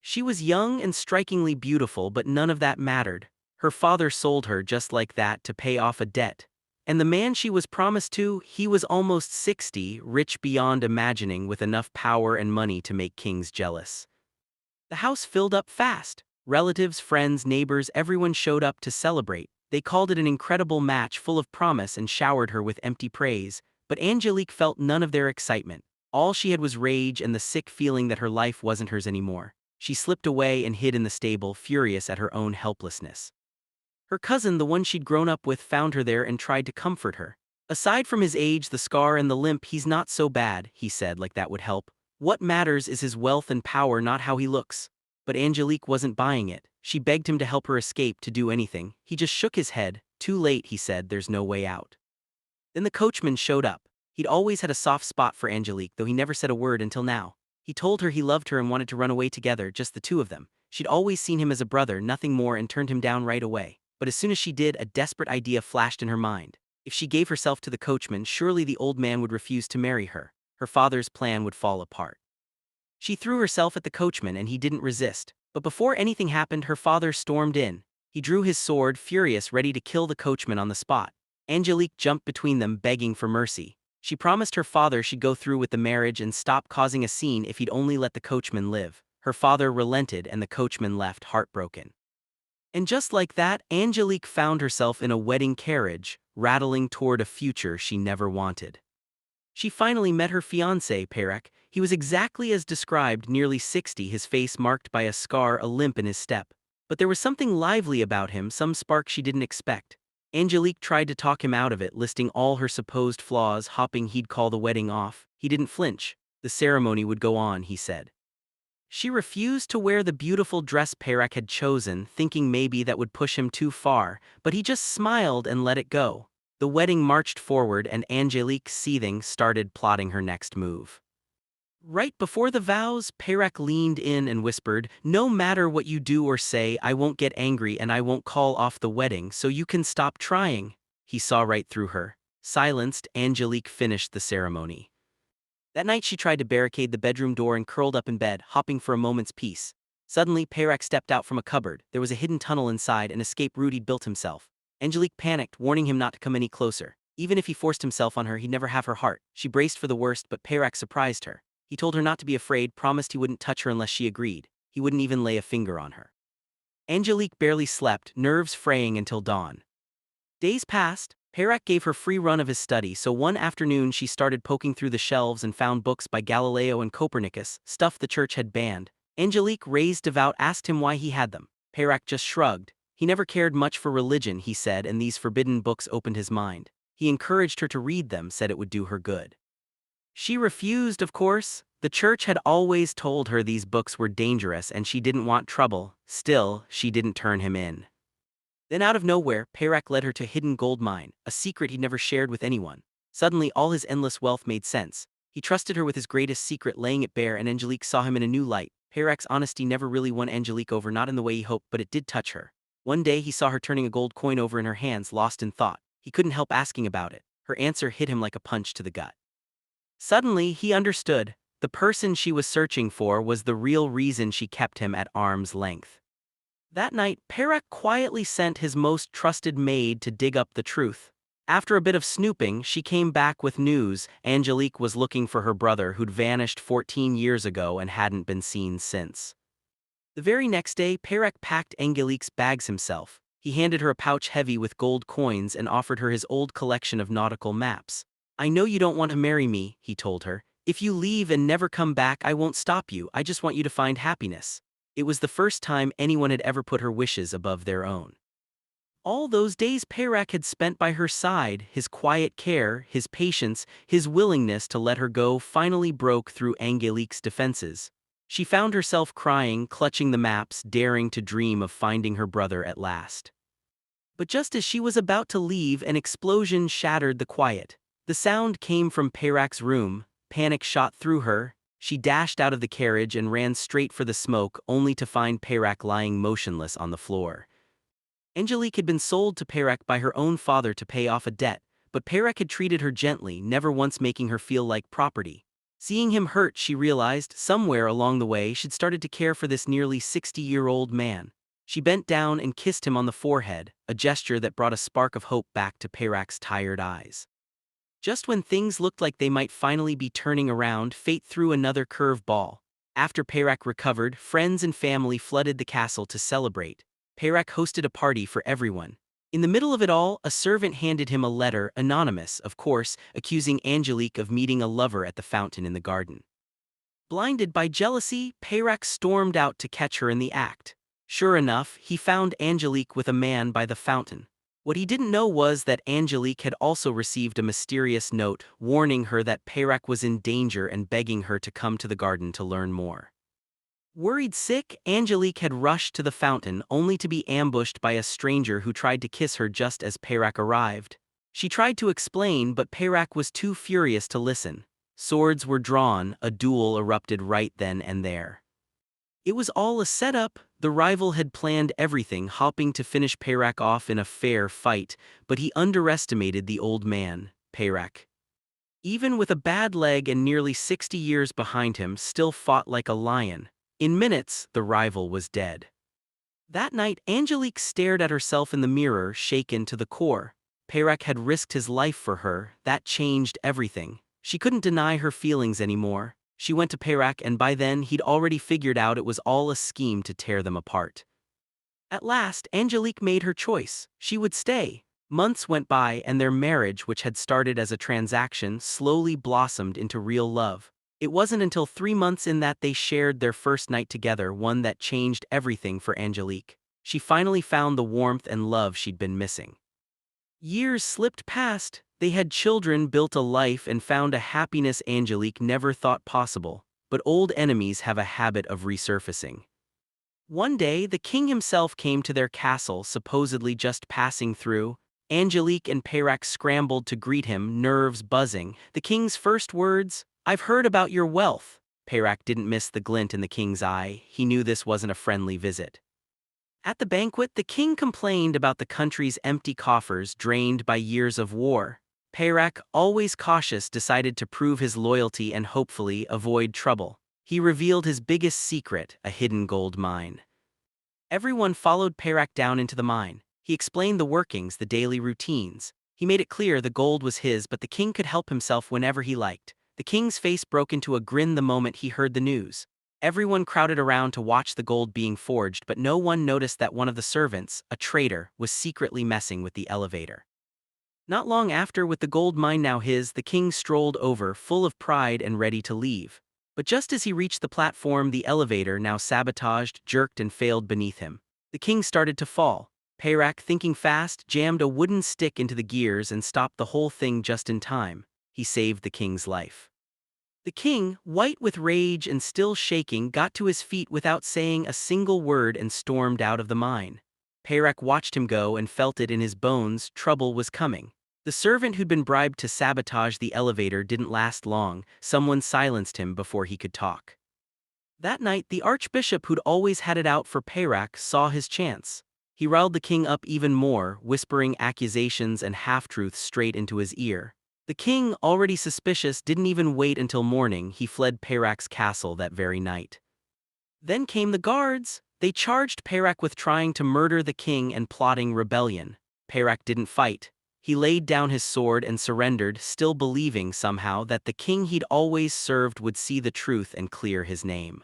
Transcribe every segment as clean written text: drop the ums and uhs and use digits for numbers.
She was young and strikingly beautiful, but none of that mattered. Her father sold her just like that to pay off a debt. And the man she was promised to, he was almost 60, rich beyond imagining, with enough power and money to make kings jealous. The house filled up fast. Relatives, friends, neighbors, everyone showed up to celebrate. They called it an incredible match full of promise and showered her with empty praise, but Angelique felt none of their excitement. All she had was rage and the sick feeling that her life wasn't hers anymore. She slipped away and hid in the stable, furious at her own helplessness. Her cousin, the one she'd grown up with, found her there and tried to comfort her. "Aside from his age, the scar and the limp, he's not so bad," he said, like that would help. "What matters is his wealth and power, not how he looks." But Angelique wasn't buying it. She begged him to help her escape, to do anything. He just shook his head. "Too late," he said, "there's no way out." Then the coachman showed up. He'd always had a soft spot for Angelique, though he never said a word until now. He told her he loved her and wanted to run away together, just the two of them. She'd always seen him as a brother, nothing more, and turned him down right away. But as soon as she did, a desperate idea flashed in her mind. If she gave herself to the coachman, surely the old man would refuse to marry her. Her father's plan would fall apart. She threw herself at the coachman and he didn't resist. But before anything happened, her father stormed in. He drew his sword, furious, ready to kill the coachman on the spot. Angelique jumped between them, begging for mercy. She promised her father she'd go through with the marriage and stop causing a scene if he'd only let the coachman live. Her father relented and the coachman left, heartbroken. And just like that, Angelique found herself in a wedding carriage, rattling toward a future she never wanted. She finally met her fiancé, Perec. He was exactly as described, nearly 60, his face marked by a scar, a limp in his step. But there was something lively about him, some spark she didn't expect. Angelique tried to talk him out of it, listing all her supposed flaws, hoping he'd call the wedding off. He didn't flinch. The ceremony would go on, he said. She refused to wear the beautiful dress Perec had chosen, thinking maybe that would push him too far, but he just smiled and let it go. The wedding marched forward and Angelique, seething, started plotting her next move. Right before the vows, Perec leaned in and whispered, "No matter what you do or say, I won't get angry and I won't call off the wedding, so you can stop trying." He saw right through her. Silenced, Angelique finished the ceremony. That night she tried to barricade the bedroom door and curled up in bed, hoping for a moment's peace. Suddenly, Perec stepped out from a cupboard. There was a hidden tunnel inside, an escape route he'd built himself. Angelique panicked, warning him not to come any closer. Even if he forced himself on her, he'd never have her heart. She braced for the worst, but Perec surprised her. He told her not to be afraid, promised he wouldn't touch her unless she agreed. He wouldn't even lay a finger on her. Angelique barely slept, nerves fraying until dawn. Days passed. Perec gave her free run of his study, so one afternoon she started poking through the shelves and found books by Galileo and Copernicus, stuff the church had banned. Angelique, raised devout, asked him why he had them. Perec just shrugged. He never cared much for religion, he said, and these forbidden books opened his mind. He encouraged her to read them, said it would do her good. She refused, of course. The church had always told her these books were dangerous and she didn't want trouble. Still, she didn't turn him in. Then out of nowhere, Perec led her to a hidden gold mine, a secret he'd never shared with anyone. Suddenly, all his endless wealth made sense. He trusted her with his greatest secret, laying it bare, and Angelique saw him in a new light. Perec's honesty never really won Angelique over, not in the way he hoped, but it did touch her. One day he saw her turning a gold coin over in her hands, lost in thought. He couldn't help asking about it. Her answer hit him like a punch to the gut. Suddenly, he understood. The person she was searching for was the real reason she kept him at arm's length. That night, Perec quietly sent his most trusted maid to dig up the truth. After a bit of snooping, she came back with news. Angelique was looking for her brother who'd vanished 14 years ago and hadn't been seen since. The very next day, Perec packed Angelique's bags himself. He handed her a pouch heavy with gold coins and offered her his old collection of nautical maps. "I know you don't want to marry me," he told her. "If you leave and never come back, I won't stop you. I just want you to find happiness." It was the first time anyone had ever put her wishes above their own. All those days Perec had spent by her side, his quiet care, his patience, his willingness to let her go finally broke through Angelique's defenses. She found herself crying, clutching the maps, daring to dream of finding her brother at last. But just as she was about to leave, an explosion shattered the quiet. The sound came from Perec's room. Panic shot through her. She dashed out of the carriage and ran straight for the smoke, only to find Perec lying motionless on the floor. Angelique had been sold to Perec by her own father to pay off a debt, but Perec had treated her gently, never once making her feel like property. Seeing him hurt, she realized, somewhere along the way, she'd started to care for this nearly 60-year-old man. She bent down and kissed him on the forehead, a gesture that brought a spark of hope back to Perak's tired eyes. Just when things looked like they might finally be turning around, fate threw another curve ball. After Perak recovered, friends and family flooded the castle to celebrate. Perak hosted a party for everyone. In the middle of it all, a servant handed him a letter, anonymous, of course, accusing Angelique of meeting a lover at the fountain in the garden. Blinded by jealousy, Perak stormed out to catch her in the act. Sure enough, he found Angelique with a man by the fountain. What he didn't know was that Angelique had also received a mysterious note warning her that Perak was in danger and begging her to come to the garden to learn more. Worried sick, Angelique had rushed to the fountain only to be ambushed by a stranger who tried to kiss her just as Perak arrived. She tried to explain, but Perak was too furious to listen. Swords were drawn, a duel erupted right then and there. It was all a setup. The rival had planned everything, hoping to finish Perak off in a fair fight, but he underestimated the old man, Perak. Even with a bad leg and nearly 60 years behind him, still fought like a lion. In minutes, the rival was dead. That night, Angelique stared at herself in the mirror, shaken to the core. Perak had risked his life for her. That changed everything. She couldn't deny her feelings anymore. She went to Perak, and by then he'd already figured out it was all a scheme to tear them apart. At last, Angelique made her choice. She would stay. Months went by, and their marriage, which had started as a transaction, slowly blossomed into real love. It wasn't until 3 months in that they shared their first night together, one that changed everything for Angelique. She finally found the warmth and love she'd been missing. Years slipped past. They had children, built a life, and found a happiness Angelique never thought possible. But old enemies have a habit of resurfacing. One day, the king himself came to their castle, supposedly just passing through. Angelique and Perak scrambled to greet him, nerves buzzing. The king's first words, "I've heard about your wealth." Perak didn't miss the glint in the king's eye. He knew this wasn't a friendly visit. At the banquet, the king complained about the country's empty coffers drained by years of war. Perak, always cautious, decided to prove his loyalty and hopefully avoid trouble. He revealed his biggest secret, a hidden gold mine. Everyone followed Perak down into the mine. He explained the workings, the daily routines. He made it clear the gold was his, but the king could help himself whenever he liked. The king's face broke into a grin the moment he heard the news. Everyone crowded around to watch the gold being forged, but no one noticed that one of the servants, a traitor, was secretly messing with the elevator. Not long after, with the gold mine now his, the king strolled over, full of pride and ready to leave. But just as he reached the platform, the elevator, now sabotaged, jerked and failed beneath him. The king started to fall. Perak, thinking fast, jammed a wooden stick into the gears and stopped the whole thing just in time. He saved the king's life. The king, white with rage and still shaking, got to his feet without saying a single word and stormed out of the mine. Perak watched him go and felt it in his bones. Trouble was coming. The servant who'd been bribed to sabotage the elevator didn't last long. Someone silenced him before he could talk. That night, the archbishop who'd always had it out for Perak saw his chance. He riled the king up even more, whispering accusations and half-truths straight into his ear. The king, already suspicious, didn't even wait until morning. He fled Perak's castle that very night. Then came the guards. They charged Perak with trying to murder the king and plotting rebellion. Perak didn't fight. He laid down his sword and surrendered, still believing somehow that the king he'd always served would see the truth and clear his name.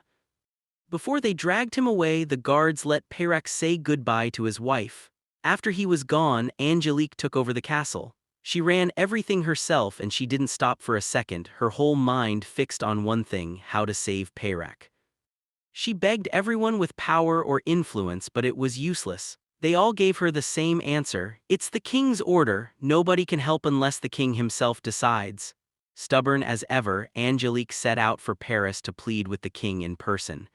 Before they dragged him away, the guards let Perak say goodbye to his wife. After he was gone, Angelique took over the castle. She ran everything herself, and she didn't stop for a second, her whole mind fixed on one thing: how to save Perak. She begged everyone with power or influence, but it was useless. They all gave her the same answer: it's the king's order, nobody can help unless the king himself decides. Stubborn as ever, Angelique set out for Paris to plead with the king in person.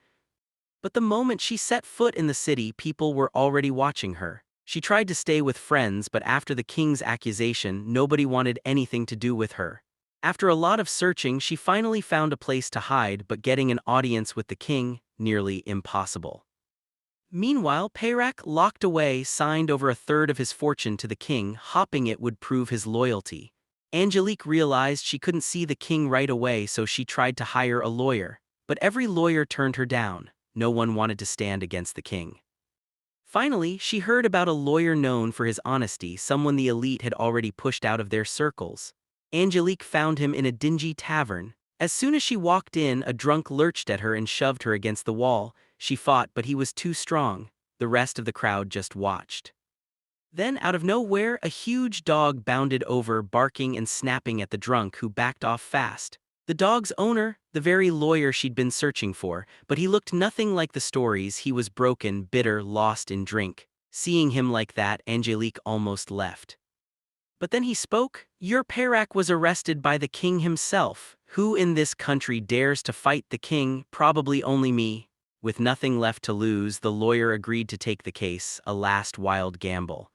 But the moment she set foot in the city, people were already watching her. She tried to stay with friends, but after the king's accusation, nobody wanted anything to do with her. After a lot of searching, she finally found a place to hide, but getting an audience with the king, nearly impossible. Meanwhile, Perak, locked away, signed over a third of his fortune to the king, hoping it would prove his loyalty. Angelique realized she couldn't see the king right away, so she tried to hire a lawyer. But every lawyer turned her down. No one wanted to stand against the king. Finally, she heard about a lawyer known for his honesty, someone the elite had already pushed out of their circles. Angelique found him in a dingy tavern. As soon as she walked in, a drunk lurched at her and shoved her against the wall. She fought, but he was too strong. The rest of the crowd just watched. Then, out of nowhere, a huge dog bounded over, barking and snapping at the drunk, who backed off fast. The dog's owner, the very lawyer she'd been searching for, but he looked nothing like the stories. He was broken, bitter, lost in drink. Seeing him like that, Angelique almost left. But then he spoke. "Your Perak was arrested by the king himself. Who in this country dares to fight the king? Probably only me." With nothing left to lose, the lawyer agreed to take the case, a last wild gamble.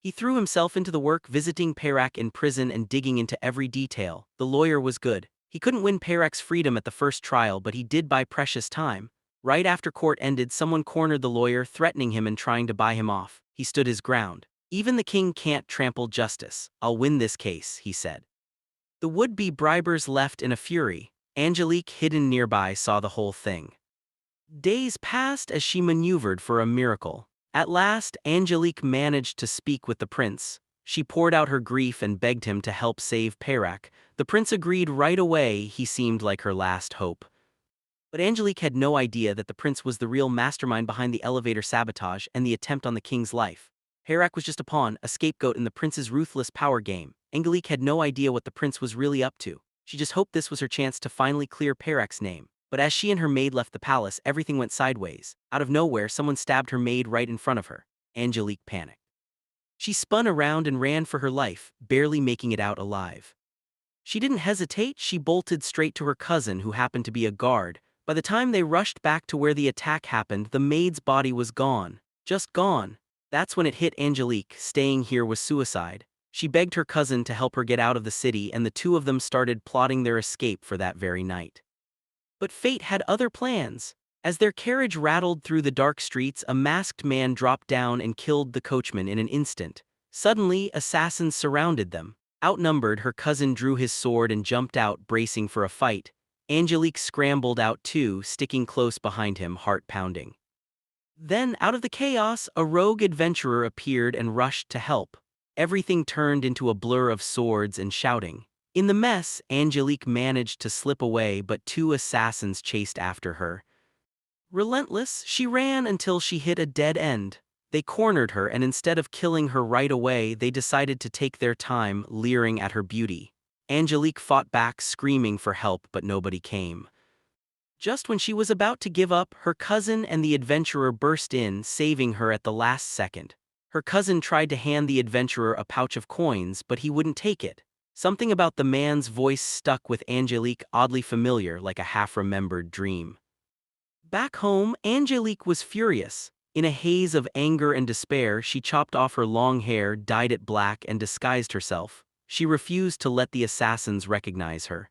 He threw himself into the work, visiting Perak in prison and digging into every detail. The lawyer was good. He couldn't win Perak's freedom at the first trial, but he did buy precious time. Right after court ended, someone cornered the lawyer, threatening him and trying to buy him off. He stood his ground. "Even the king can't trample justice. I'll win this case," he said. The would-be bribers left in a fury. Angelique, hidden nearby, saw the whole thing. Days passed as she maneuvered for a miracle. At last, Angelique managed to speak with the prince. She poured out her grief and begged him to help save Perak. The prince agreed right away. He seemed like her last hope. But Angelique had no idea that the prince was the real mastermind behind the elevator sabotage and the attempt on the king's life. Perak was just a pawn, a scapegoat in the prince's ruthless power game. Angelique had no idea what the prince was really up to. She just hoped this was her chance to finally clear Perak's name. But as she and her maid left the palace, everything went sideways. Out of nowhere, someone stabbed her maid right in front of her. Angelique panicked. She spun around and ran for her life, barely making it out alive. She didn't hesitate. She bolted straight to her cousin, who happened to be a guard. By the time they rushed back to where the attack happened, the maid's body was gone. Just gone. That's when it hit Angelique. Staying here was suicide. She begged her cousin to help her get out of the city, and the two of them started plotting their escape for that very night. But fate had other plans. As their carriage rattled through the dark streets, a masked man dropped down and killed the coachman in an instant. Suddenly, assassins surrounded them. Outnumbered, her cousin drew his sword and jumped out, bracing for a fight. Angelique scrambled out too, sticking close behind him, heart pounding. Then, out of the chaos, a rogue adventurer appeared and rushed to help. Everything turned into a blur of swords and shouting. In the mess, Angelique managed to slip away, but two assassins chased after her. Relentless, she ran until she hit a dead end. They cornered her, and instead of killing her right away, they decided to take their time, leering at her beauty. Angelique fought back, screaming for help, but nobody came. Just when she was about to give up, her cousin and the adventurer burst in, saving her at the last second. Her cousin tried to hand the adventurer a pouch of coins, but he wouldn't take it. Something about the man's voice stuck with Angelique, oddly familiar, like a half-remembered dream. Back home, Angelique was furious. In a haze of anger and despair, she chopped off her long hair, dyed it black, and disguised herself. She refused to let the assassins recognize her.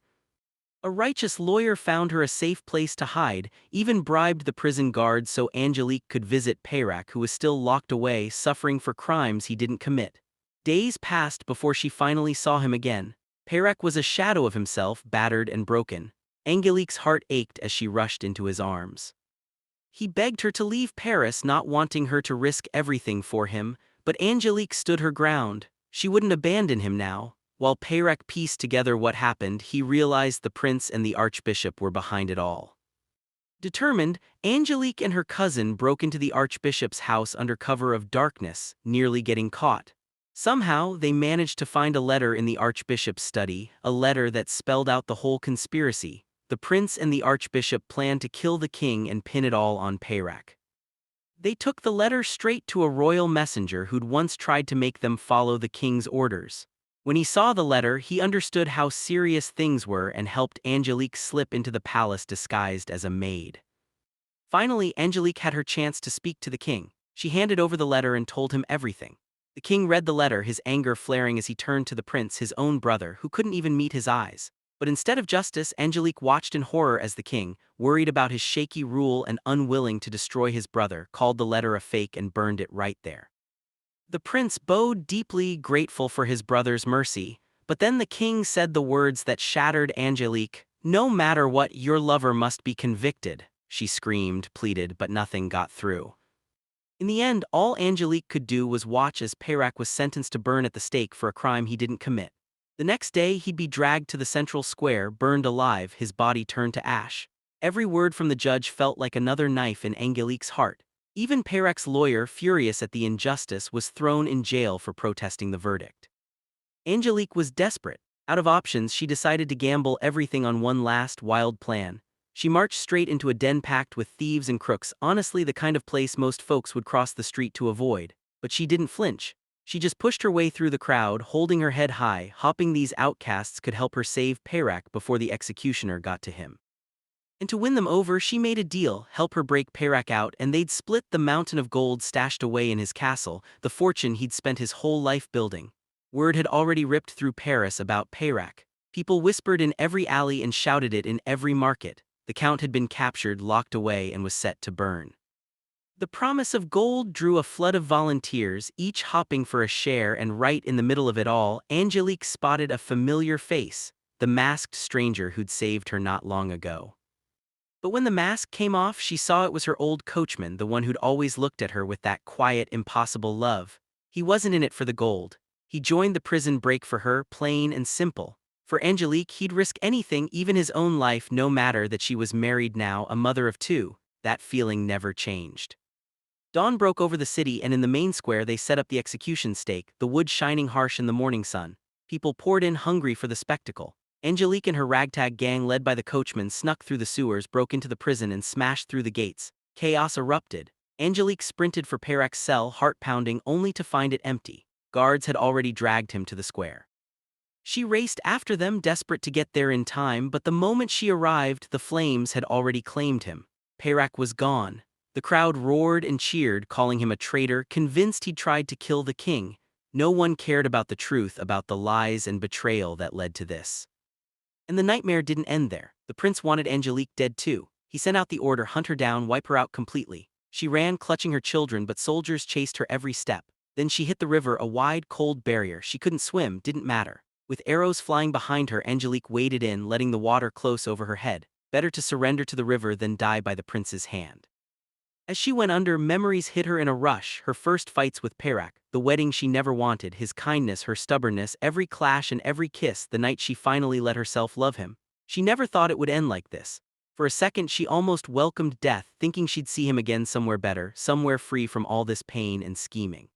A righteous lawyer found her a safe place to hide, even bribed the prison guards so Angelique could visit Perak, who was still locked away, suffering for crimes he didn't commit. Days passed before she finally saw him again. Perak was a shadow of himself, battered and broken. Angelique's heart ached as she rushed into his arms. He begged her to leave Paris, not wanting her to risk everything for him, but Angelique stood her ground. She wouldn't abandon him now. While Perak pieced together what happened, he realized the prince and the archbishop were behind it all. Determined, Angelique and her cousin broke into the archbishop's house under cover of darkness, nearly getting caught. Somehow, they managed to find a letter in the archbishop's study, a letter that spelled out the whole conspiracy. The prince and the archbishop planned to kill the king and pin it all on Perak. They took the letter straight to a royal messenger who'd once tried to make them follow the king's orders. When he saw the letter, he understood how serious things were and helped Angelique slip into the palace disguised as a maid. Finally, Angelique had her chance to speak to the king. She handed over the letter and told him everything. The king read the letter, his anger flaring as he turned to the prince, his own brother, who couldn't even meet his eyes. But instead of justice, Angelique watched in horror as the king, worried about his shaky rule and unwilling to destroy his brother, called the letter a fake and burned it right there. The prince bowed deeply, grateful for his brother's mercy, But then the king said the words that shattered Angelique. "No matter what, your lover must be convicted," she screamed, pleaded, but nothing got through. In the end, all Angelique could do was watch as Peyrac was sentenced to burn at the stake for a crime he didn't commit. The next day, he'd be dragged to the central square, burned alive, his body turned to ash. Every word from the judge felt like another knife in Angelique's heart. Even Peyrac's lawyer, furious at the injustice, was thrown in jail for protesting the verdict. Angelique was desperate. Out of options, she decided to gamble everything on one last, wild plan. She marched straight into a den packed with thieves and crooks, honestly the kind of place most folks would cross the street to avoid. But she didn't flinch. She just pushed her way through the crowd, holding her head high, hoping these outcasts could help her save Peyrac before the executioner got to him. And to win them over, she made a deal, help her break Peyrac out, and they'd split the mountain of gold stashed away in his castle, the fortune he'd spent his whole life building. Word had already ripped through Paris about Peyrac. People whispered in every alley and shouted it in every market. The count had been captured, locked away, and was set to burn. The promise of gold drew a flood of volunteers, each hopping for a share, and right in the middle of it all, Angelique spotted a familiar face, the masked stranger who'd saved her not long ago. But when the mask came off, she saw it was her old coachman, the one who'd always looked at her with that quiet, impossible love. He wasn't in it for the gold. He joined the prison break for her, plain and simple. For Angelique, he'd risk anything, even his own life, no matter that she was married now, a mother of two. That feeling never changed. Dawn broke over the city, and in the main square they set up the execution stake, the wood shining harsh in the morning sun. People poured in hungry for the spectacle. Angelique and her ragtag gang, led by the coachman, snuck through the sewers, broke into the prison, and smashed through the gates. Chaos erupted. Angelique sprinted for Peyrac's cell, heart pounding, only to find it empty. Guards had already dragged him to the square. She raced after them, desperate to get there in time, but the moment she arrived, the flames had already claimed him. Peyrac was gone. The crowd roared and cheered, calling him a traitor, convinced he'd tried to kill the king. No one cared about the truth, about the lies and betrayal that led to this. And the nightmare didn't end there. The prince wanted Angelique dead too. He sent out the order, hunt her down, wipe her out completely. She ran, clutching her children, but soldiers chased her every step. Then she hit the river, a wide, cold barrier. She couldn't swim, didn't matter. With arrows flying behind her, Angelique waded in, letting the water close over her head. Better to surrender to the river than die by the prince's hand. As she went under, memories hit her in a rush, her first fights with Peyrac, the wedding she never wanted, his kindness, her stubbornness, every clash and every kiss, the night she finally let herself love him. She never thought it would end like this. For a second she almost welcomed death, thinking she'd see him again somewhere better, somewhere free from all this pain and scheming.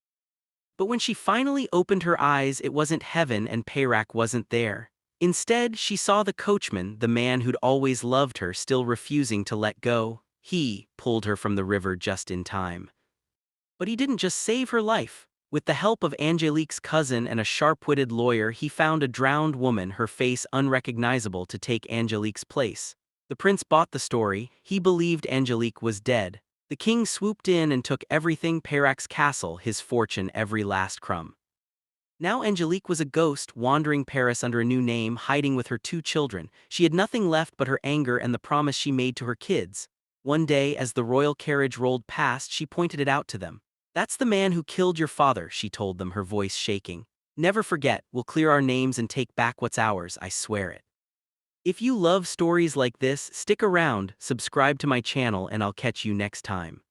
But when she finally opened her eyes, it wasn't heaven, and Peyrac wasn't there. Instead, she saw the coachman, the man who'd always loved her, still refusing to let go. He pulled her from the river just in time. But he didn't just save her life. With the help of Angelique's cousin and a sharp-witted lawyer, he found a drowned woman, her face unrecognizable, to take Angelique's place. The prince bought the story. He believed Angelique was dead. The king swooped in and took everything: Peyrac's castle, his fortune, every last crumb. Now Angelique was a ghost, wandering Paris under a new name, hiding with her two children. She had nothing left but her anger and the promise she made to her kids. One day, as the royal carriage rolled past, she pointed it out to them. "That's the man who killed your father," she told them, her voice shaking. "Never forget, we'll clear our names and take back what's ours, I swear it." If you love stories like this, stick around, subscribe to my channel, and I'll catch you next time.